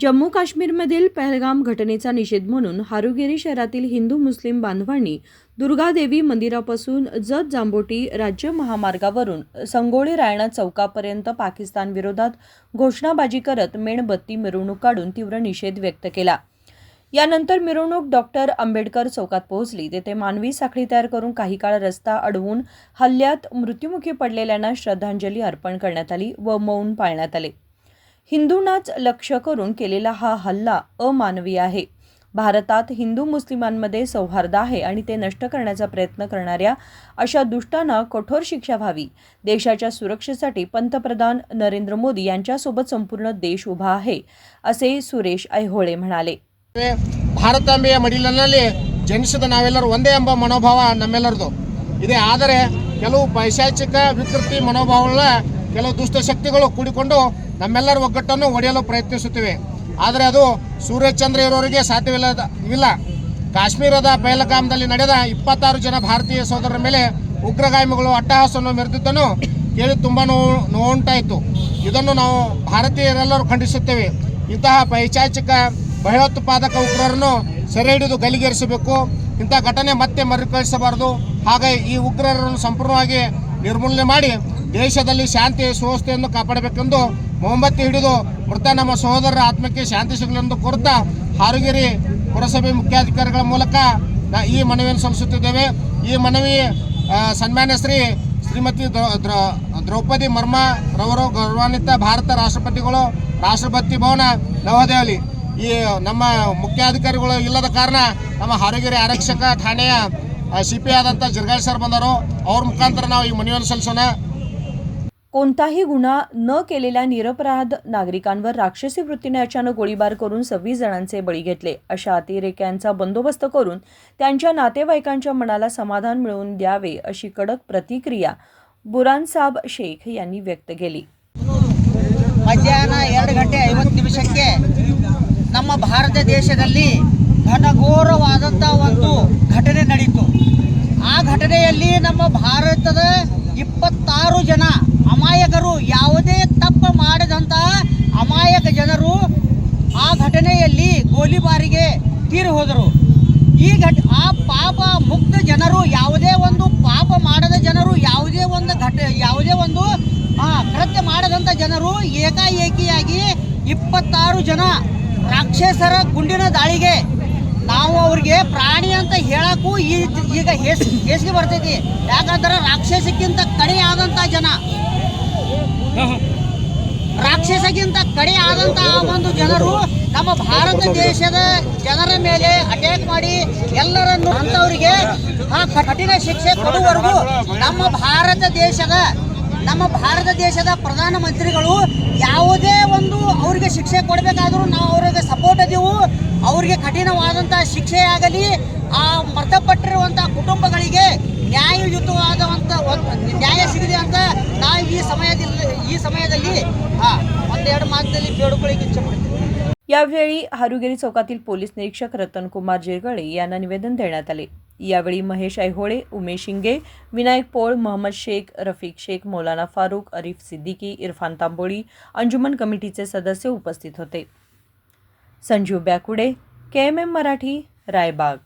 जम्मू काश्मीरमधील पहलगाम घटनेचा निषेध म्हणून हारुगेरी शहरातील हिंदू मुस्लिम बांधवांनी दुर्गादेवी मंदिरापासून जत जांबोटी राज्य महामार्गावरून संगोळी रायणा चौकापर्यंत पाकिस्तान विरोधात घोषणाबाजी करत मेणबत्ती मिरवणूक काढून तीव्र निषेध व्यक्त केला। यानंतर मिरवणूक डॉक्टर आंबेडकर चौकात पोहोचली। तेथे मानवी साखळी तयार करून काही काळ रस्ता अडवून हल्ल्यात मृत्युमुखी पडलेल्यांना श्रद्धांजली अर्पण करण्यात आली व मौन पाळण्यात आले। हिंदूंनाच लक्ष्य करून केलेला हा हल्ला अमानवीय आहे। भारतात हिंदू मुस्लिमांमध्ये सौहार्द आहे आणि ते नष्ट करण्याचा प्रयत्न करणाऱ्या अशा दुष्टांना कठोर शिक्षा व्हावी। देशाच्या सुरक्षेसाठी पंतप्रधान नरेंद्र मोदी यांच्यासोबत संपूर्ण देश उभा आहे, असे सुरेश ऐहोळे म्हणाले। ಭಾರತಾಂಬೆಯ ಮಡಿಲಿನಲ್ಲಿ ಜನಿಸಿದ ನಾವೆಲ್ಲರೂ ಒಂದೇ ಎಂಬ ಮನೋಭಾವ ನಮ್ಮೆಲ್ಲರದು ಇದೆ। ಆದರೆ ಕೆಲವು ಪೈಶಾಚಿಕ ವಿಕೃತಿ ಮನೋಭಾವಗಳ ಕೆಲವು ದುಷ್ಟಶಕ್ತಿಗಳು ಕೂಡಿಕೊಂಡು ನಮ್ಮೆಲ್ಲರ ಒಗ್ಗಟ್ಟನ್ನು ಒಡೆಯಲು ಪ್ರಯತ್ನಿಸುತ್ತಿವೆ। ಆದರೆ ಅದು ಸೂರ್ಯಚಂದ್ರ ಇರೋರಿಗೆ ಸಾಧ್ಯವಿಲ್ಲ। ಕಾಶ್ಮೀರದ ಪಹಲ್ಗಾಮ್ದಲ್ಲಿ ನಡೆದ 26 ಜನ ಭಾರತೀಯ ಸೋದರರ ಮೇಲೆ ಉಗ್ರಗಾಮಿಗಳು ಅಟ್ಟಹಾಸವನ್ನು ಮೆರೆದಿದ್ದನ್ನು ಕೇಳಿ ತುಂಬಾ ನೋವುಂಟಾಯಿತು। ಇದನ್ನು ನಾವು ಭಾರತೀಯರೆಲ್ಲರೂ ಖಂಡಿಸುತ್ತೇವೆ। ಇಂತಹ ಪೈಶಾಚಿಕ ಭಯೋತ್ಪಾದಕ ಉಗ್ರರನ್ನು ಸೆರೆ ಹಿಡಿದು ಗಲ್ಲಿಗೇರಿಸಬೇಕು। ಇಂಥ ಘಟನೆ ಮತ್ತೆ ಮರುಕಳಿಸಬಾರದು। ಹಾಗೆ ಈ ಉಗ್ರರನ್ನು ಸಂಪೂರ್ಣವಾಗಿ ನಿರ್ಮೂಲನೆ ಮಾಡಿ ದೇಶದಲ್ಲಿ ಶಾಂತಿ ಸುವ್ಯವಸ್ಥೆಯನ್ನು ಕಾಪಾಡಬೇಕೆಂದು ಮೊಹಮ್ಮತಿ ಹಿಡಿದು ಮೃತ ನಮ್ಮ ಸಹೋದರರ ಆತ್ಮಕ್ಕೆ ಶಾಂತಿ ಸಿಗಲೆಂದು ಕೋರುತ್ತಾ ಹಾರುಗೇರಿ ಪುರಸಭೆ ಮುಖ್ಯಾಧಿಕಾರಿಗಳ ಮೂಲಕ ಈ ಮನವಿಯನ್ನು ಸಲ್ಲಿಸುತ್ತಿದ್ದೇವೆ। ಈ ಮನವಿ ಸನ್ಮಾನ್ಯ ಶ್ರೀಮತಿ ದ್ರೌಪದಿ ಮುರ್ಮು ರವರು ಗೌರವಾನ್ವಿತ ಭಾರತ ರಾಷ್ಟ್ರಪತಿಗಳು ರಾಷ್ಟ್ರಪತಿ ಭವನ ನವದೆಹಲಿ ಈ ನಮ್ಮ ಮುಖ್ಯಾಧಿಕಾರಿಗಳು ಇಲ್ಲದ ಕಾರಣ ನಮ್ಮ ಹಾರುಗೇರಿ ಆರಕ್ಷಕ ಠಾಣೆಯ ಸಿಪಿ ಆದಂಥ जिरगाळे सर ಬಂದರು। ಅವ್ರ ಮುಖಾಂತರ ನಾವು ಈ ಮನವಿಯನ್ನು ಸಲ್ಲಿಸೋಣ। कोणताही गुन्हा न केलेल्या निरपराध नागरिकांवर राक्षसी वृत्तीने अचानक गोळीबार करून 26 जणांचे बळी घेतले। अशा अतिरेक्यांचा बंदोबस्त करून त्यांच्या नातेवाईकांच्या मनाला समाधान मिळवून द्यावे, अशी कडक प्रतिक्रिया बुरानसाब शेख यांनी व्यक्त केली। ಮಧ್ಯಾಹ್ನ 2:50 ನಮ್ಮ ಭಾರತ ದೇಶದಲ್ಲಿ ಘನಘೋರವಾದಂಥ ಒಂದು ಘಟನೆ ನಡೆಯಿತು। ಆ ಘಟನೆಯಲ್ಲಿ ನಮ್ಮ ಭಾರತದ 26 ಜನ ಅಮಾಯಕರು, ಯಾವುದೇ ತಪ್ಪು ಮಾಡದಂಥ ಅಮಾಯಕ ಜನರು ಆ ಘಟನೆಯಲ್ಲಿ ಗೋಲಿಬಾರಿಗೆ ತೀರಿ ಹೋದರು। ಆ ಪಾಪ ಮುಕ್ತ ಜನರು, ಯಾವುದೇ ಒಂದು ಪಾಪ ಮಾಡದ ಜನರು, ಯಾವುದೇ ಒಂದು ಕೃತ್ಯ ಮಾಡದಂಥ ಜನರು ಏಕಾಏಕಿಯಾಗಿ 26 ಜನ ರಾಕ್ಷಸರ ಗುಂಡಿನ ದಾಳಿಗೆ ನಾವು ಅವ್ರಿಗೆ ಪ್ರಾಣಿ ಅಂತ ಹೇಳಕ್ಕೂ ಈಗ ಹೇಸಿಗೆ ಬರ್ತೈತಿ। ಯಾಕಂದ್ರೆ ರಾಕ್ಷಸಕ್ಕಿಂತ ಕಡೆಯಾದಂಥ ಜನ, ರಾಕ್ಷಸಕ್ಕಿಂತ ಕಡೆಯಾದಂಥ ಒಂದು ಜನರು ನಮ್ಮ ಭಾರತ ದೇಶದ ಜನರ ಮೇಲೆ ಅಟ್ಯಾಕ್ ಮಾಡಿ ಎಲ್ಲರನ್ನು ಅಂಥವರಿಗೆ ಕಠಿಣ ಶಿಕ್ಷೆ ಕೊಡುವವರೆಗೂ ನಮ್ಮ ಭಾರತ ದೇಶದ ಪ್ರಧಾನಮಂತ್ರಿಗಳು ಯಾವುದೇ ಒಂದು ಅವರಿಗೆ ಶಿಕ್ಷೆ ಕೊಡಬೇಕಾದರೂ ನಾವು ಅವರಿಗೆ ಸಪೋರ್ಟ್ ಇದೀವು। ಅವರಿಗೆ ಕಠಿಣವಾದಂಥ ಶಿಕ್ಷೆ ಆಗಲಿ, ಆ ಮೃತಪಟ್ಟಿರುವಂಥ ಕುಟುಂಬಗಳಿಗೆ ನ್ಯಾಯಯುತವಾದಂಥ ನ್ಯಾಯ ಸಿಗಲಿ ಅಂತ ನಾವು ಈ ಸಮಯದಲ್ಲಿ ಒಂದೆರಡು ಮಾತಲ್ಲಿ ಬೇಡಿಕೊಳ್ಳಿಕ್ಕೆ ಇಚ್ಛೆಪಡ್ತೀವಿ। यावेळी हारुगेरी चौकातील पोलीस निरीक्षक रतनकुमार जिरगाळे यांना निवेदन देण्यात आले। यावेळी महेश ऐहोळे, उमेश शिंगे, विनायक पोळ, मोहम्मद शेख, रफिक शेख, मौलाना फारूक, अरीफ सिद्दीकी, इरफान तांबोळी, अंजुमन कमिटीचे सदस्य उपस्थित होते। संजीव बॅकुडे, KMM मराठी, रायबाग।